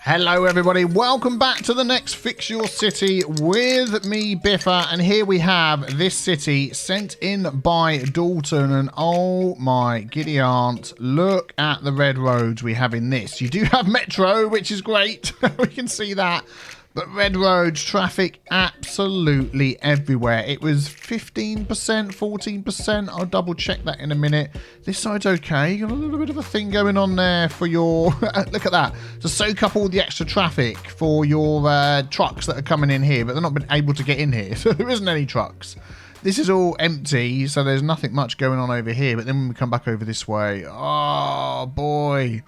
Hello everybody, welcome back to the next Fix Your City with me, Biffa, and here we have this city sent in by Dalton, and oh my giddy aunt, look at the red roads we have in this. You do have metro, which is great, we can see that, but red roads, traffic absolutely everywhere. It was 15%, 14%, I'll double check that in a minute. This side's okay, you got a little bit of a thing going on there for your, look at that, to soak up all the extra traffic for your trucks that are coming in here, but they're not been able to get in here, so there isn't any trucks. This is all empty, so there's nothing much going on over here, but then when we come back over this way, oh boy,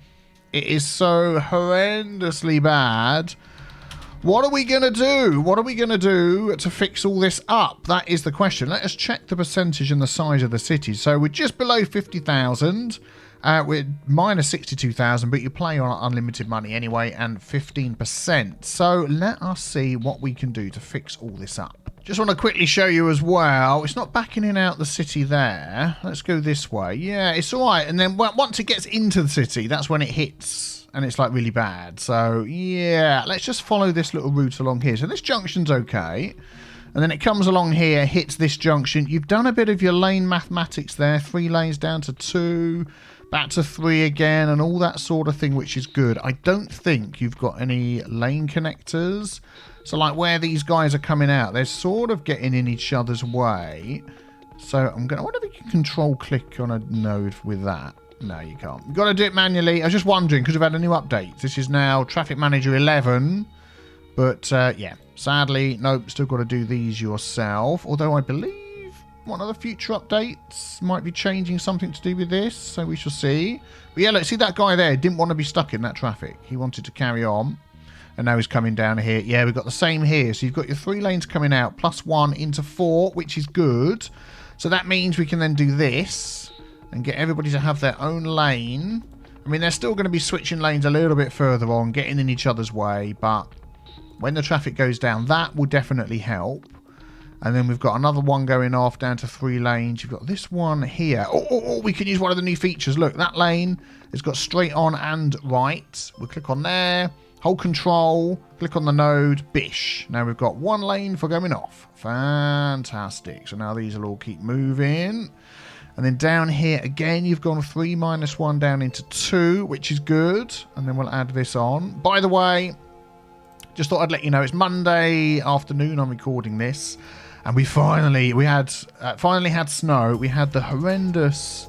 it is so horrendously bad. What are we going to do? What are we going to do to fix all this up? That is the question. Let us check the percentage and the size of the city. So we're just below 50,000. We're minus 62,000, but you play on unlimited money anyway, and 15%. So let us see what we can do to fix all this up. Just want to quickly show you as well. It's not backing in out the city there. Let's go this way. Yeah, it's all right. And then once it gets into the city, that's when it hits. And it's like really bad. So yeah, let's just follow this little route along here. So this junction's okay. And then it comes along here, hits this junction. You've done a bit of your lane mathematics there. 3 lanes down to 2, back to 3 again, and all that sort of thing, which is good. I don't think you've got any lane connectors. So like where these guys are coming out, they're sort of getting in each other's way. So I wonder if you can control click on a node with that. No, you can't. You've got to do it manually. I was just wondering, because we've had a new update. This is now Traffic Manager 11. But, yeah, sadly, nope, still got to do these yourself. Although I believe one of the future updates might be changing something to do with this. So we shall see. But yeah, look, see that guy there didn't want to be stuck in that traffic. He wanted to carry on. And now he's coming down here. Yeah, we've got the same here. So you've got your 3 lanes coming out, +1 into 4, which is good. So that means we can then do this and get everybody to have their own lane. I mean, they're still going to be switching lanes a little bit further on, getting in each other's way, but when the traffic goes down, that will definitely help. And then we've got another one going off down to 3 lanes. You've got this one here. Oh, we can use one of the new features. Look, that lane has got straight on and right. We'll click on there, hold control, click on the node, bish. Now we've got 1 lane for going off. Fantastic. So now these will all keep moving. And then down here, again, you've gone 3 minus 1 down into 2, which is good. And then we'll add this on. By the way, just thought I'd let you know, it's Monday afternoon I'm recording this. And we finally had snow. We had the horrendous...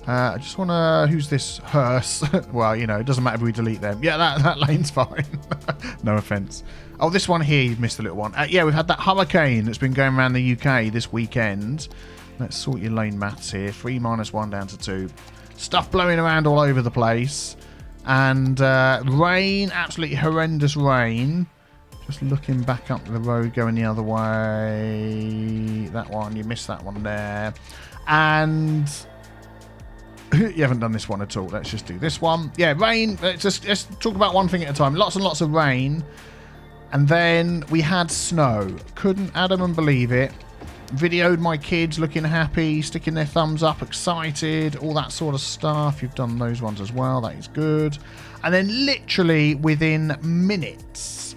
I just want to... Who's this? Hearse. Well, you know, it doesn't matter if we delete them. Yeah, that lane's fine. No offence. Oh, this one here, you've missed a little one. Yeah, we've had that hurricane that's been going around the UK this weekend. Let's sort your lane maths here. 3 minus 1 down to 2. Stuff blowing around all over the place. And rain, absolutely horrendous rain. Just looking back up the road, going the other way. That one, you missed that one there. And you haven't done this one at all. Let's just do this one. Yeah, rain. Let's talk about one thing at a time. Lots and lots of rain. And then we had snow. Couldn't Adam and believe it. Videoed my kids looking happy, sticking their thumbs up, excited, all that sort of stuff. You've done those ones as well. That is good. And then literally within minutes,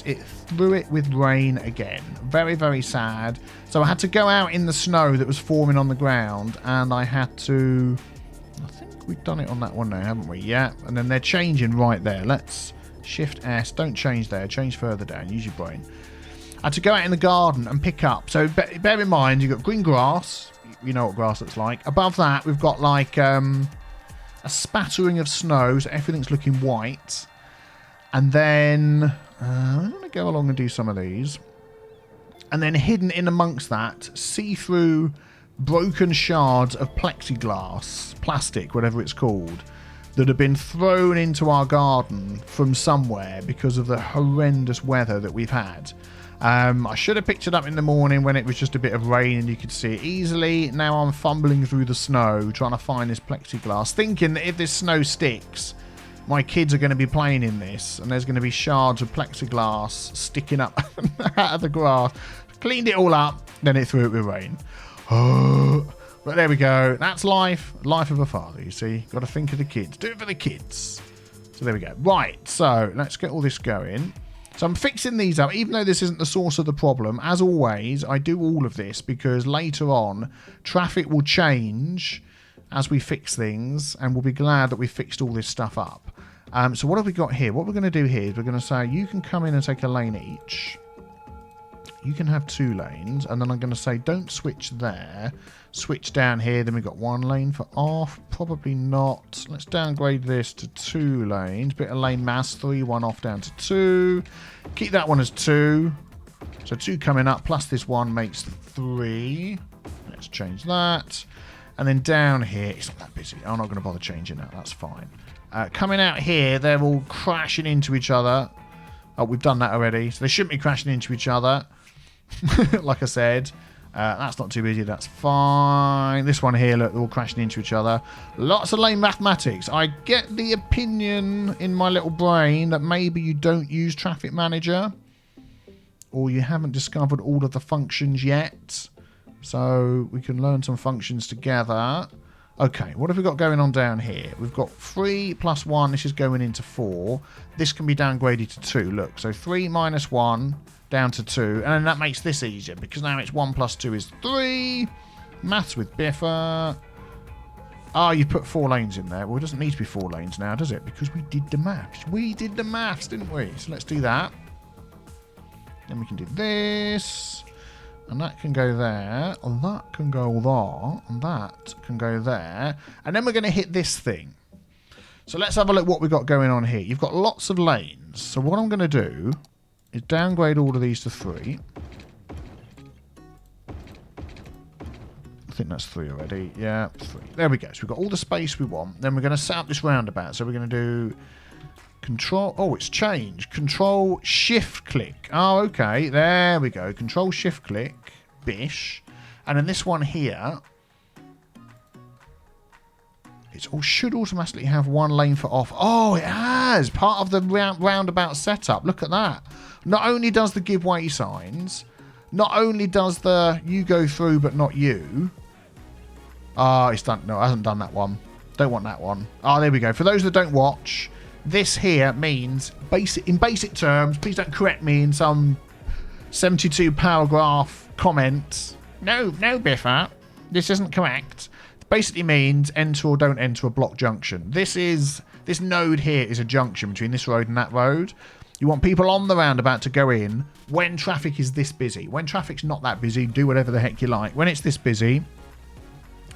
it threw it with rain again. Very, very sad. So I had to go out in the snow that was forming on the ground, and I had to... I think we've done it on that one now, haven't we? Yeah. And then they're changing right there. Let's Shift S. Don't change there. Change further down. Use your brain. I had to go out in the garden and pick up. So bear in mind, you've got green grass. You know what grass looks like. Above that, we've got like a spattering of snow. So everything's looking white. And then I'm going to go along and do some of these. And then hidden in amongst that, see-through broken shards of plexiglass, plastic, whatever it's called, that have been thrown into our garden from somewhere because of the horrendous weather that we've had. I should have picked it up in the morning when it was just a bit of rain and you could see it easily. Now I'm fumbling through the snow trying to find this plexiglass, thinking that if this snow sticks, my kids are going to be playing in this and there's going to be shards of plexiglass sticking up out of the grass. Cleaned it all up, then it threw it with rain. But there we go. That's life. Life of a father, you see. Got to think of the kids. Do it for the kids. So there we go. Right, so let's get all this going. So I'm fixing these up, even though this isn't the source of the problem. As always, I do all of this because later on, traffic will change as we fix things, and we'll be glad that we fixed all this stuff up. So what have we got here? What we're going to do here is we're going to say you can come in and take a lane each. You can have 2 lanes, and then I'm going to say don't switch there. Switch down here, then we've got 1 lane for off. Probably not. Let's downgrade this to 2 lanes. Bit of lane mass, 3, 1 off down to 2. Keep that one as 2. So 2 coming up, plus this 1 makes 3. Let's change that. And then down here, it's not that busy. I'm not going to bother changing that, that's fine. Coming out here, they're all crashing into each other. Oh, we've done that already. So they shouldn't be crashing into each other. Like I said, that's not too busy, that's fine. This one here, look, they're all crashing into each other. Lots of lane mathematics. I get the opinion in my little brain that maybe you don't use Traffic Manager, or you haven't discovered all of the functions yet. So we can learn some functions together. Okay, what have we got going on down here? We've got 3 plus 1, this is going into 4. This can be downgraded to 2, look. So 3 minus 1... down to 2, and then that makes this easier because now it's 1 plus 2 is 3. Maths with Biffa. Oh, you put 4 lanes in there. Well, it doesn't need to be 4 lanes now, does it? Because we did the maths. We did the maths, didn't we? So let's do that. Then we can do this. And that can go there. And that can go there. And that can go there. And then we're going to hit this thing. So let's have a look what we've got going on here. You've got lots of lanes. So what I'm going to do is downgrade all of these to 3. I think that's 3 already. Yeah, 3. There we go. So we've got all the space we want. Then we're going to set up this roundabout. So we're going to do control... Oh, it's changed. Control shift click. Oh, okay. There we go. Control shift click. Bish. And then this one here... It should automatically have 1 lane for off. Oh, it has. Part of the roundabout setup. Look at that. Not only does the give way signs, not only does the you go through but not you. It's done. No, it hasn't done that one. Don't want that one. There we go. For those that don't watch, this here means, in basic terms, please don't correct me in some 72 paragraph comment. No, Biffa. This isn't correct. Basically means enter or don't enter a block junction. This node here is a junction between this road and that road. You want people on the roundabout to go in when traffic is this busy. When traffic's not that busy, do whatever the heck you like. When it's this busy,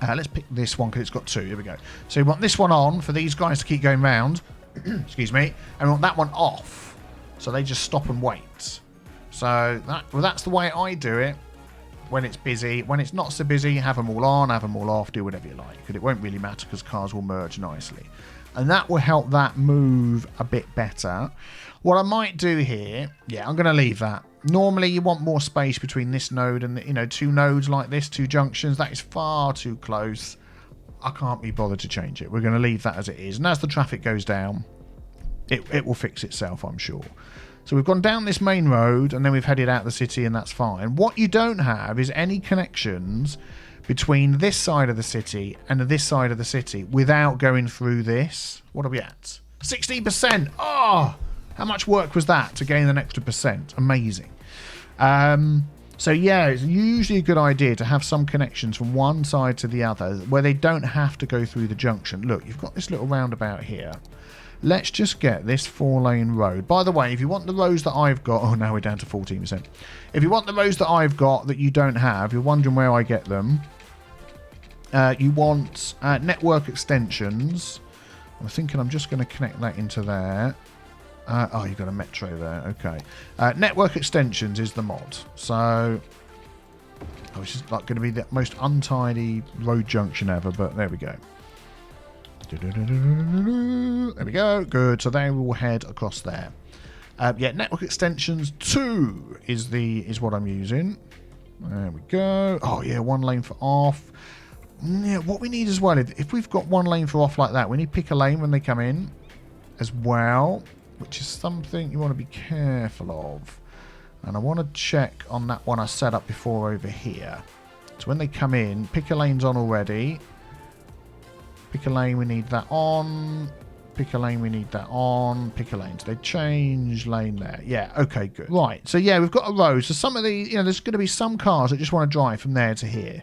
let's pick this one because it's got 2. Here we go. So you want this one on for these guys to keep going round. Excuse me. And we want that one off so they just stop and wait. So that's the way I do it. When it's busy. When it's not so busy, have them all on, have them all off, do whatever you like. Because it won't really matter because cars will merge nicely. And that will help that move a bit better. What I might do here, yeah, I'm going to leave that. Normally you want more space between this node and, 2 nodes like this, 2 junctions. That is far too close. I can't be bothered to change it. We're going to leave that as it is. And as the traffic goes down, it will fix itself, I'm sure. So we've gone down this main road and then we've headed out the city and that's fine. What you don't have is any connections between this side of the city and this side of the city without going through this. What are we at? 16%. Oh, how much work was that to gain an extra percent? Amazing. So yeah, it's usually a good idea to have some connections from one side to the other where they don't have to go through the junction. Look, you've got this little roundabout here. Let's just get this 4-lane road. By the way, if you want the roads that I've got... Oh, now we're down to 14%. If you want the roads that I've got that you don't have, you're wondering where I get them. You want network extensions. I'm thinking I'm just going to connect that into there. You've got a metro there. Okay. Network extensions is the mod. So... it's just like going to be the most untidy road junction ever, but there we go. There we go. Good. So they will head across there. Yeah, network extensions 2 is what I'm using. There we go. Oh yeah, 1 lane for off. Yeah, what we need as well, if we've got 1 lane for off like that, we need to pick a lane when they come in as well, which is something you want to be careful of. And I want to check on that one I set up before over here. So when they come in, pick a lane's on already. Pick a lane, we need that on. Pick a lane, we need that on. Pick a lane. So they change lane there. Yeah, okay, good. Right, so yeah, we've got a road. So some of the, you know, there's going to be some cars that just want to drive from there to here.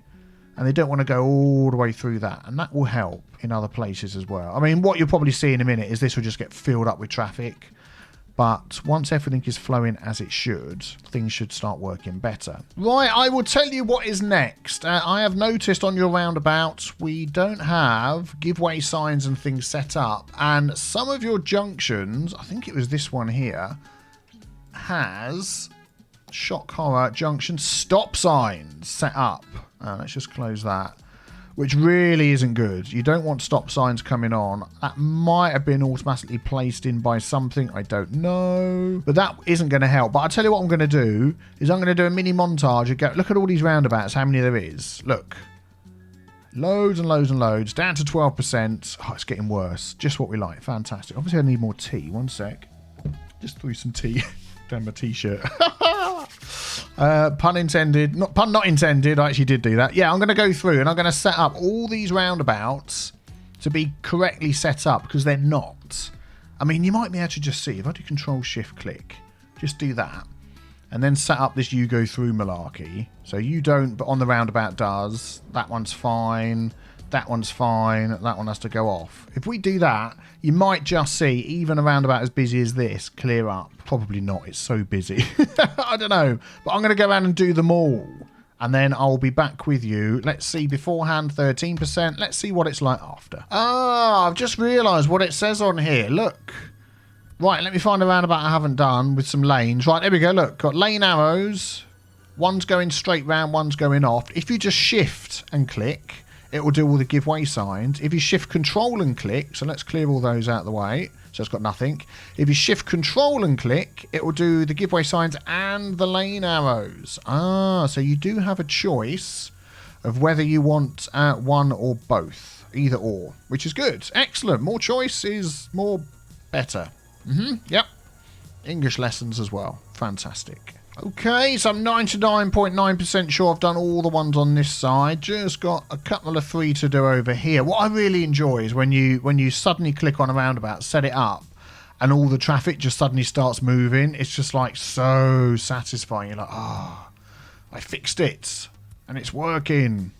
And they don't want to go all the way through that. And that will help in other places as well. I mean, what you'll probably see in a minute is this will just get filled up with traffic. But once everything is flowing as it should, things should start working better. Right, I will tell you what is next. I have noticed on your roundabout, we don't have giveaway signs and things set up. And some of your junctions, I think it was this one here, has shock horror junction stop signs set up. Let's just close that. Which really isn't good. You don't want stop signs coming on. That might have been automatically placed in by something. I don't know. But that isn't going to help. But I'll tell you what I'm going to do is I'm going to do a mini montage and go, look at all these roundabouts, how many there is. Look. Loads and loads and loads. Down to 12%. Oh, it's getting worse. Just what we like. Fantastic. Obviously, I need more tea. One sec. Just threw some tea down my t-shirt. Pun intended. Pun not intended. I actually did do that. Yeah, I'm going to go through and I'm going to set up all these roundabouts to be correctly set up because they're not. I mean, you might be able to just see. If I do Control-Shift-Click, just do that. And then set up this you go through malarkey. So you don't, but on the roundabout does. That one's fine. That one's fine. That one has to go off. If we do that, you might just see even a roundabout as busy as this clear up. Probably not. It's so busy. I don't know. But I'm going to go around and do them all. And then I'll be back with you. Let's see beforehand, 13%. Let's see what it's like after. Ah, I've just realised what it says on here. Look. Right, let me find a roundabout I haven't done with some lanes. Right, there we go. Look, got lane arrows. One's going straight round, one's going off. If you just shift and click, it will do all the giveaway signs. If you shift control and click, so let's clear all those out of the way. So it's got nothing. If you shift control and click, it will do the giveaway signs and the lane arrows. Ah, so you do have a choice of whether you want one or both. Either or, which is good. Excellent. More choice is more better. Yep. English lessons as well. Fantastic. Okay, so I'm 99.9% sure I've done all the ones on this side. Just got a couple of 3 to do over here. What I really enjoy is when you suddenly click on a roundabout, set it up, and all the traffic just suddenly starts moving. It's just like so satisfying. You're like, ah, I fixed it, and it's working.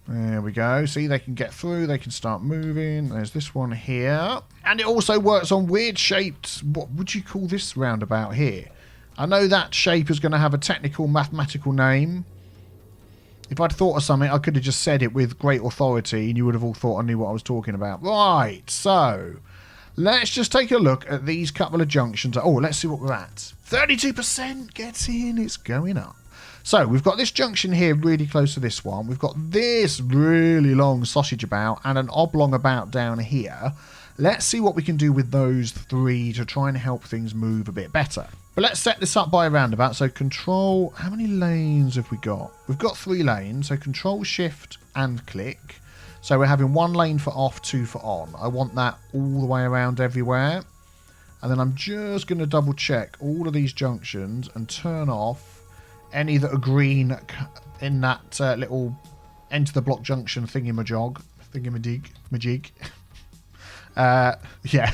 There we go. See, they can get through. They can start moving. There's this one here. And it also works on weird shaped, what would you call this roundabout here? I know that shape is going to have a technical mathematical name. If I'd thought of something, I could have just said it with great authority and you would have all thought I knew what I was talking about. Right, so let's just take a look at these couple of junctions. Oh, let's see what we're at. 32% gets in. It's going up. So we've got this junction here really close to this one. We've got this really long sausage about and an oblong about down here. Let's see what we can do with those 3 to try and help things move a bit better. But let's set this up by a roundabout. So control, how many lanes have we got? We've got 3 lanes. So control, shift and click. So we're having 1 lane for off, 2 for on. I want that all the way around everywhere. And then I'm just going to double check all of these junctions and turn off any that are green in that little enter the block junction thingamajig. Yeah,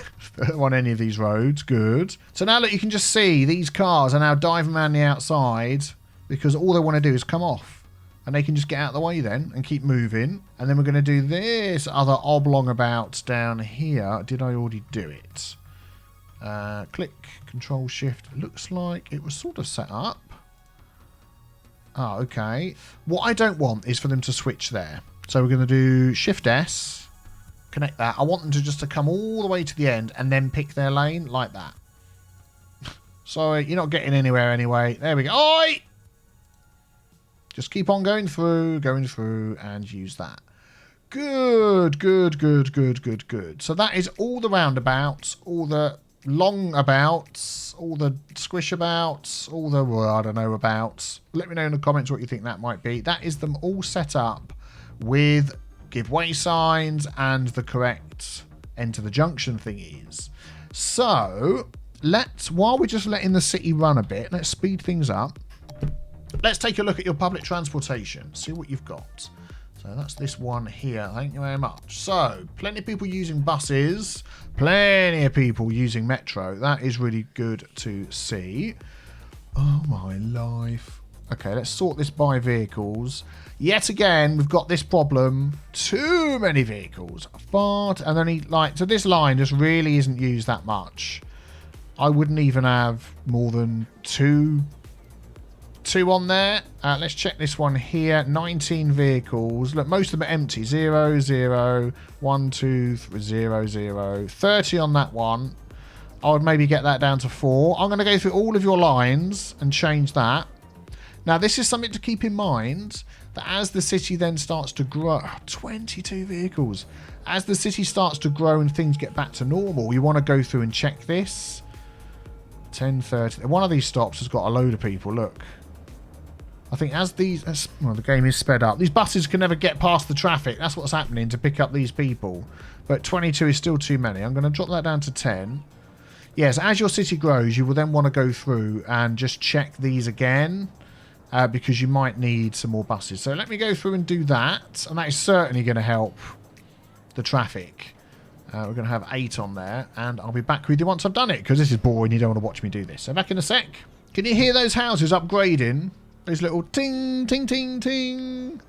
on any of these roads. Good. So now look, you can just see these cars are now diving around the outside because all they want to do is come off. And they can just get out of the way then and keep moving. And then we're going to do this other oblong about down here. Did I already do it? Click, control, shift. Looks like it was sort of set up. Oh, okay. What I don't want is for them to switch there. So we're going to do shift S. Connect that. I want them to come all the way to the end and then pick their lane like that. Sorry, you're not getting anywhere anyway. There we go. Oi! Just keep on going through, and use that. Good, good, good, good, good, good. So that is all the roundabouts, all the long abouts, all the squish abouts, all the, well, I don't know, abouts. Let me know in the comments what you think that might be. That is them all set up with giveaway signs and the correct enter the junction thingies. So let's, while we're just letting the city run a bit, let's speed things up. Let's take a look at your public transportation, see what you've got. So that's this one here. Thank you very much. So, plenty of people using buses. Plenty of people using metro. That is really good to see. Oh, my life. Okay, let's sort this by vehicles. Yet again, we've got this problem. Too many vehicles. And only, like, so this line just really isn't used that much. I wouldn't even have more than two on there. Let's check this one here. 19 vehicles. Look, most of them are empty. 0, 0, 1, 2, 3, 0, 0. 30 on that one. I would maybe get that down to 4. I'm going to go through all of your lines and change that. Now, this is something to keep in mind, that as the city then starts to grow... 22 vehicles. As the city starts to grow and things get back to normal, you want to go through and check this. 10, 30... One of these stops has got a load of people, look. I think as these... well, the game is sped up. These buses can never get past the traffic. That's what's happening to pick up these people. But 22 is still too many. I'm going to drop that down to 10. Yes, as your city grows, you will then want to go through and just check these again. Because you might need some more buses. So let me go through and do that. And that is certainly going to help the traffic. We're going to have 8 on there. And I'll be back with you once I've done it. Because this is boring. You don't want to watch me do this. So back in a sec. Can you hear those houses upgrading? Those little ting, ting, ting, ting.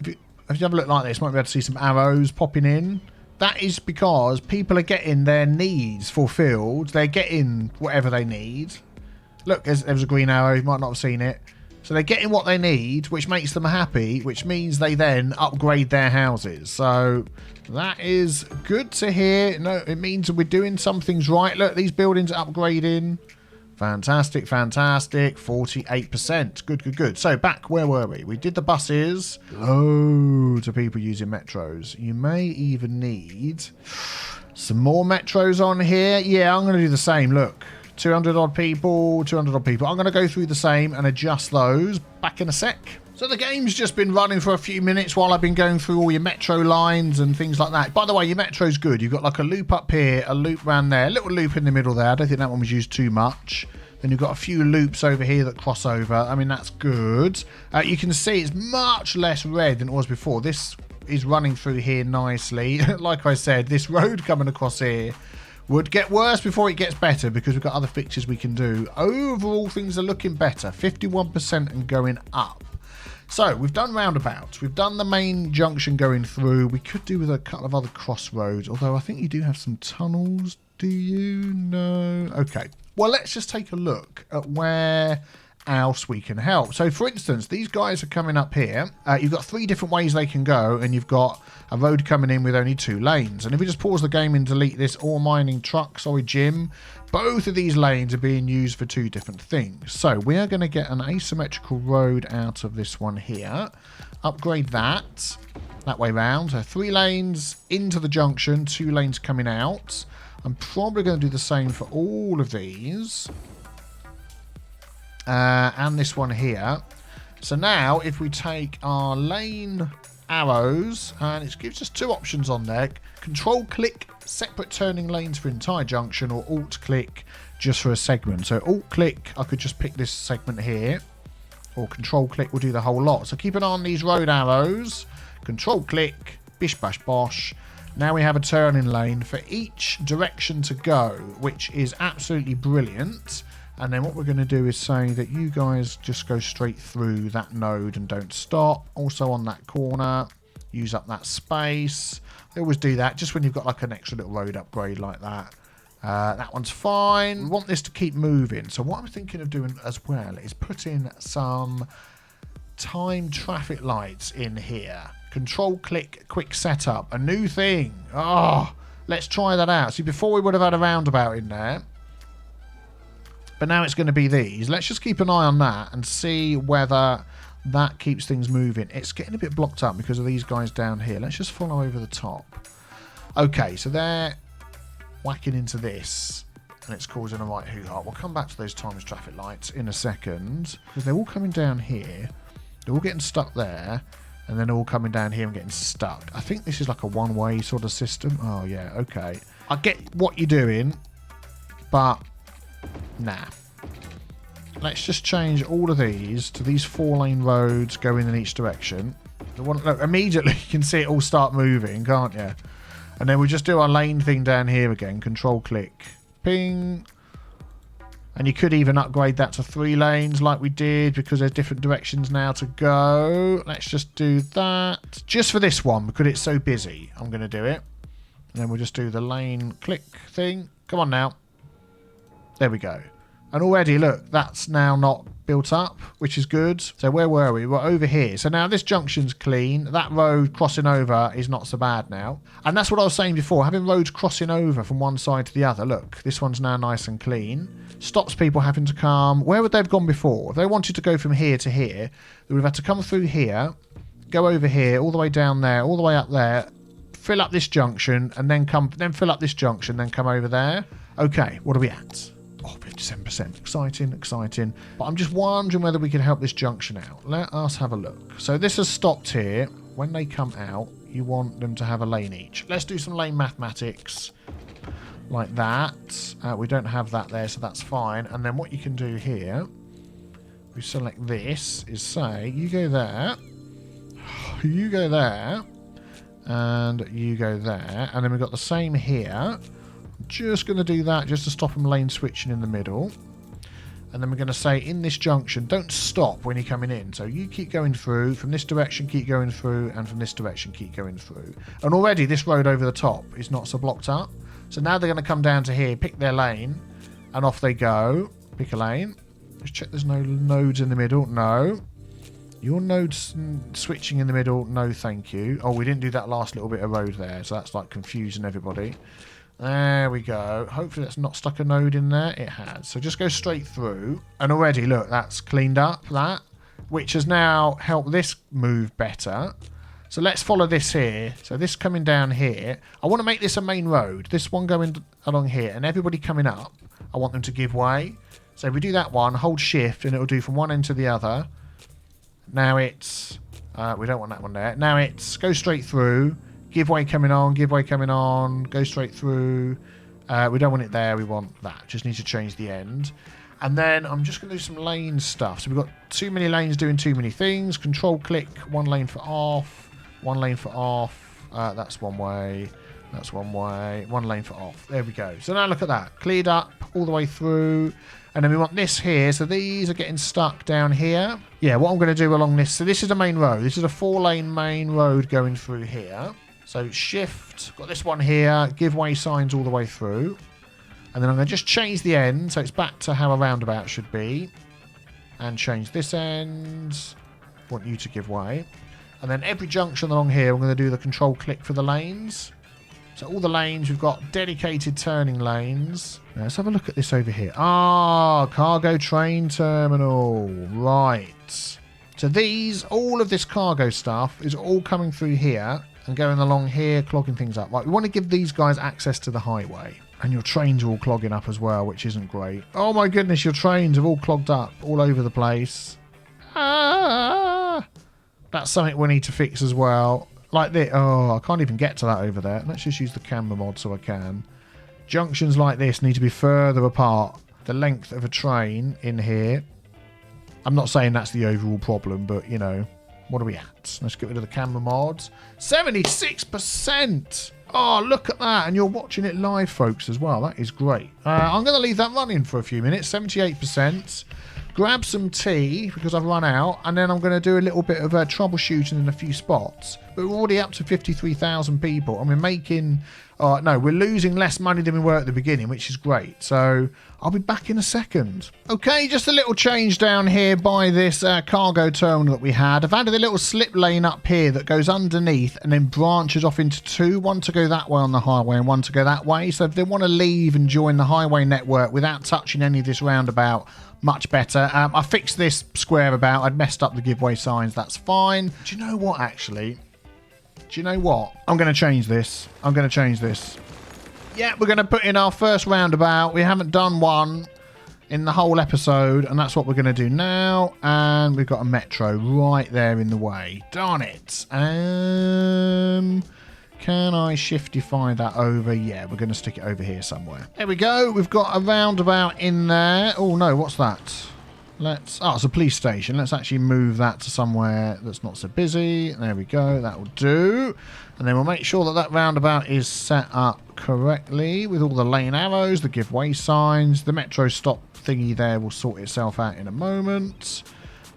If you have a look like this, you might be able to see some arrows popping in. That is because people are getting their needs fulfilled. They're getting whatever they need. Look, there was a green arrow. You might not have seen it. So they're getting what they need, which makes them happy, which means they then upgrade their houses. So that is good to hear. No, it means we're doing some things right. Look, these buildings are upgrading. Fantastic, fantastic. 48%. Good, good, good. So back, where were we? We did the buses. Loads of people using metros. You may even need some more metros on here. Yeah, I'm going to do the same. Look. 200 odd people, 200 odd people. I'm going to go through the same and adjust those. Back in a sec. So the game's just been running for a few minutes while I've been going through all your metro lines and things like that. By the way, your metro's good. You've got like a loop up here, a loop around there, a little loop in the middle there. I don't think that one was used too much. Then you've got a few loops over here that cross over. I mean, that's good. You can see it's much less red than it was before. This is running through here nicely. Like I said, this road coming across here would get worse before it gets better because we've got other fixtures we can do. Overall, things are looking better. 51% and going up. So, we've done roundabouts. We've done the main junction going through. We could do with a couple of other crossroads, although I think you do have some tunnels. Do you? No. Okay. Well, let's just take a look at where else we can help. So, for instance, these guys are coming up here. You've got 3 different ways they can go, and you've got a road coming in with only 2 lanes. And if we just pause the game and delete this ore mining truck, Jim, both of these lanes are being used for 2 different things. So we are going to get an asymmetrical road out of this one here. Upgrade that way round. So 3 lanes into the junction, 2 lanes coming out. I'm probably going to do the same for all of these. And this one here. So now if we take our lane arrows, and it gives us 2 options on there. Control click separate turning lanes for entire junction, or alt click just for a segment. So alt click, I could just pick this segment here, or control click will do the whole lot. So keep an eye on these road arrows. Control click, bish bash bosh. Now we have a turning lane for each direction to go, which is absolutely brilliant. And then what we're going to do is say that you guys just go straight through that node and don't stop. Also on that corner, use up that space. I always do that just when you've got like an extra little road upgrade like that. That one's fine. We want this to keep moving. So what I'm thinking of doing as well is putting some time traffic lights in here. Control click quick setup. A new thing. Oh, let's try that out. See, before we would have had a roundabout in there. But now it's going to be these. Let's just keep an eye on that and see whether that keeps things moving. It's getting a bit blocked up because of these guys down here. Let's just follow over the top. Okay, so they're whacking into this. And it's causing a right hoo-ha. We'll come back to those times traffic lights in a second. Because they're all coming down here. They're all getting stuck there. And then all coming down here and getting stuck. I think this is like a one-way sort of system. Oh, yeah, okay. I get what you're doing. But... nah. Let's just change all of these to these 4-lane roads going in each direction. Look, immediately you can see it all start moving, can't you? And then we just do our lane thing down here again. Control click. Ping. And you could even upgrade that to 3 lanes like we did because there's different directions now to go. Let's just do that. Just for this one because it's so busy. I'm going to do it. And then we'll just do the lane click thing. Come on now. There we go. And already, look, that's now not built up, which is good. So where were we? We're over here. So now this junction's clean. That road crossing over is not so bad now. And that's what I was saying before. Having roads crossing over from one side to the other. Look, this one's now nice and clean. Stops people having to come. Where would they have gone before? If they wanted to go from here to here, they would have had to come through here, go over here, all the way down there, all the way up there, fill up this junction, and then fill up this junction, then come over there. Okay, what are we at? Oh, 57%. Exciting, exciting. But I'm just wondering whether we can help this junction out. Let us have a look. So this has stopped here. When they come out, you want them to have a lane each. Let's do some lane mathematics. Like that. We don't have that there, so that's fine. And then what you can do here, we select this, is say, you go there, you go there, and you go there. And then we've got the same here. Just going to do that just to stop them lane switching in the middle. And then we're going to say in this junction, don't stop when you're coming in. So you keep going through. From this direction, keep going through. And from this direction, keep going through. And already this road over the top is not so blocked up. So now they're going to come down to here, pick their lane. And off they go. Pick a lane. Just check there's no nodes in the middle. No. Your nodes switching in the middle. No, thank you. Oh, we didn't do that last little bit of road there. So that's like confusing everybody. There we go. Hopefully that's not stuck a node in there. It has. So just go straight through. And already, look, that's cleaned up that, which has now helped this move better. So let's follow this here. So this coming down here. I want to make this a main road. This one going along here. And everybody coming up, I want them to give way. So if we do that one, hold shift, and it'll do from one end to the other. Now it's... we don't want that one there. Now it's go straight through. Give way coming on, give way coming on, go straight through. We don't want it there, we want that. Just need to change the end. And then I'm just going to do some lane stuff. So we've got too many lanes doing too many things. Control click, one lane for off, one lane for off. That's one way, that's one way, one lane for off. There we go. So now look at that. Cleared up all the way through. And then we want this here. So these are getting stuck down here. Yeah, what I'm going to do along this. So this is a main road. This is a 4-lane main road going through here. So shift, got this one here, give way signs all the way through. And then I'm going to just change the end, so it's back to how a roundabout should be. And change this end, want you to give way. And then every junction along here, I'm going to do the control click for the lanes. So all the lanes, we've got dedicated turning lanes. Now let's have a look at this over here. Ah, cargo train terminal, right. So these, all of this cargo stuff is all coming through here. And going along here, clogging things up. Right, we want to give these guys access to the highway. And your trains are all clogging up as well, which isn't great. Oh my goodness, your trains have all clogged up all over the place. Ah! That's something we need to fix as well. Like this. Oh, I can't even get to that over there. Let's just use the camera mod so I can. Junctions like this need to be further apart. The length of a train in here. I'm not saying that's the overall problem, but, you know... What are we at? Let's get rid of the camera mods. 76%! Oh, look at that. And you're watching it live, folks, as well. That is great. I'm going to leave that running for a few minutes. 78%. Grab some tea, because I've run out. And then I'm going to do a little bit of troubleshooting in a few spots. But we're already up to 53,000 people. And we're making... no, we're losing less money than we were at the beginning, which is great. So I'll be back in a second. Okay, just a little change down here by this cargo terminal that we had. I've added a little slip lane up here that goes underneath and then branches off into two. One to go that way on the highway and one to go that way. So if they want to leave and join the highway network without touching any of this roundabout, much better. I fixed this square about. I'd messed up the giveaway signs. That's fine. Do you know what, actually? Do you know what? I'm going to change this. I'm going to change this. Yeah, we're going to put in our first roundabout. We haven't done one in the whole episode, and that's what we're going to do now. And we've got a metro right there in the way. Darn it. Can I shiftify that over? Yeah, we're going to stick it over here somewhere. There we go. We've got a roundabout in there. Oh, no, what's that? Let's... Oh, it's a police station. Let's actually move that to somewhere that's not so busy. There we go. That will do. And then we'll make sure that that roundabout is set up correctly with all the lane arrows, the give way signs. The metro stop thingy there will sort itself out in a moment.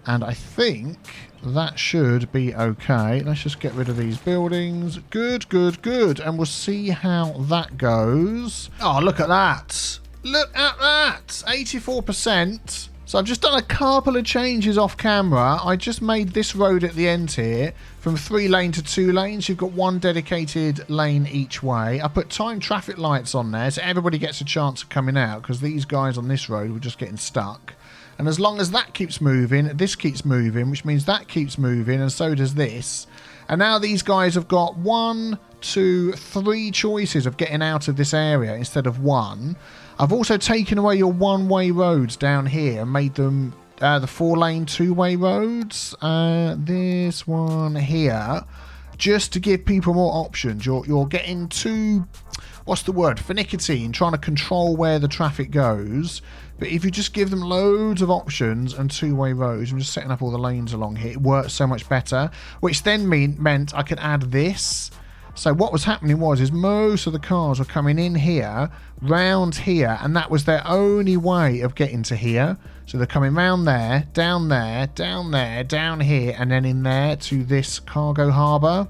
And I think that should be okay. Let's just get rid of these buildings. Good, good, good. And we'll see how that goes. Oh, look at that. Look at that. 84%. So I've just done a couple of changes off camera. I just made this road at the end here from 3 lane to 2 lanes. You've got 1 dedicated lane each way. I put timed traffic lights on there so everybody gets a chance of coming out, because these guys on this road were just getting stuck. And as long as that keeps moving, this keeps moving, which means that keeps moving, and so does this. And now these guys have got 1, 2, 3 choices of getting out of this area instead of 1. I've also taken away your one-way roads down here and made them the 4-lane 2-way roads. This one here, just to give people more options. You're getting too, what's the word, finicky in trying to control where the traffic goes. But if you just give them loads of options and 2-way roads, I'm just setting up all the lanes along here, it works so much better. Which then meant I could add this. So what was happening is most of the cars were coming in here, round here, and that was their only way of getting to here. So they're coming round there, down there, down there, down here, and then in there to this cargo harbour.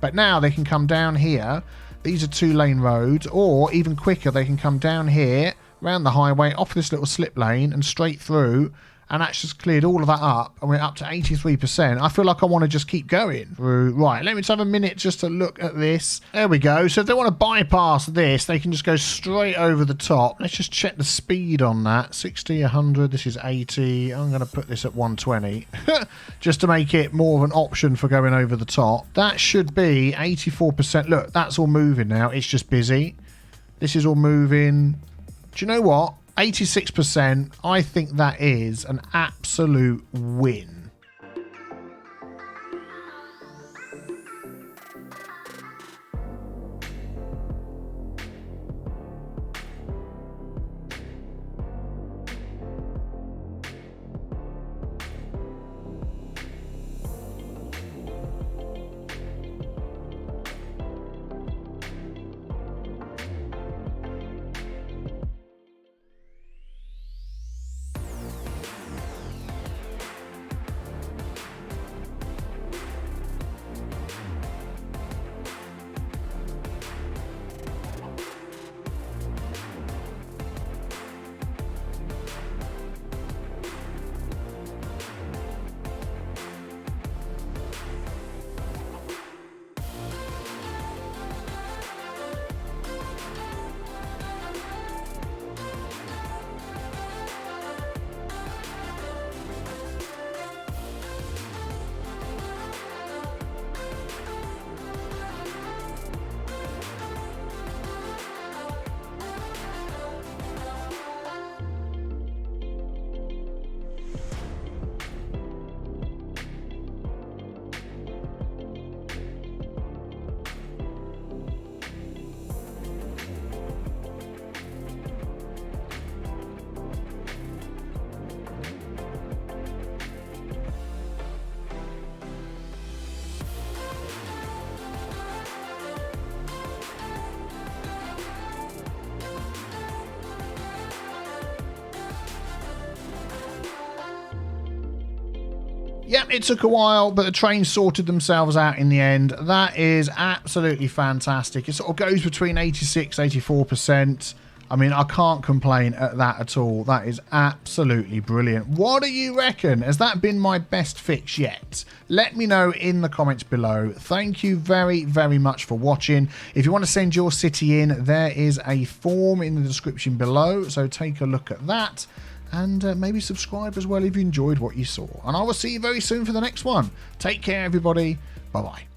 But now they can come down here. These are 2-lane roads, or even quicker, they can come down here, round the highway, off this little slip lane, and straight through. And that's just cleared all of that up, and we're up to 83%. I feel like I want to just keep going through. Right, let me just have a minute just to look at this. There we go. So if they want to bypass this, they can just go straight over the top. Let's just check the speed on that. 60, 100, this is 80. I'm going to put this at 120 just to make it more of an option for going over the top. That should be 84%. Look, that's all moving now. It's just busy. This is all moving. Do you know what? 86%, I think that is an absolute win. Yep, it took a while, but the trains sorted themselves out in the end. That is absolutely fantastic. It sort of goes between 86, 84%. I mean, I can't complain at that at all. That is absolutely brilliant. What do you reckon? Has that been my best fix yet? Let me know in the comments below. Thank you very, very much for watching. If you want to send your city in, there is a form in the description below, so take a look at that. And maybe subscribe as well if you enjoyed what you saw. And I will see you very soon for the next one. Take care, everybody. Bye-bye.